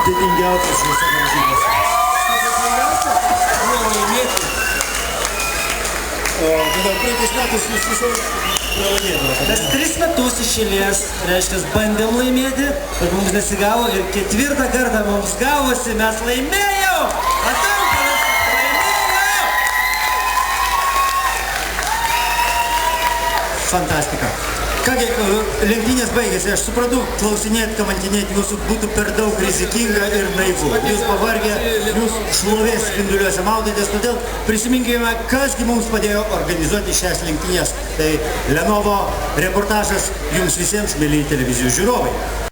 sudėtingiausias šiuose varžybose. Dabar praeitais metais jūs visur pralaimėdavote. Mes 3 metus iš eilės, reiškia, bandėm laimėti, bet mums nesigavo ir 4. kartą mums gavosi, mes laimėjau! Atamkalas laimėjo! Fantastika. Kągi, lenktynės baigėsi, aš supratau, klausinėti, kamantinėti jūsų būtų per daug rizikinga ir naivu. Jūs pavargę, jūs šlovės spinduliuose maudėtės, todėl prisiminkime, kasgi mums padėjo organizuoti šias lenktynės. Tai Lenovo reportažas jums visiems, mėly televizijos žiūrovai.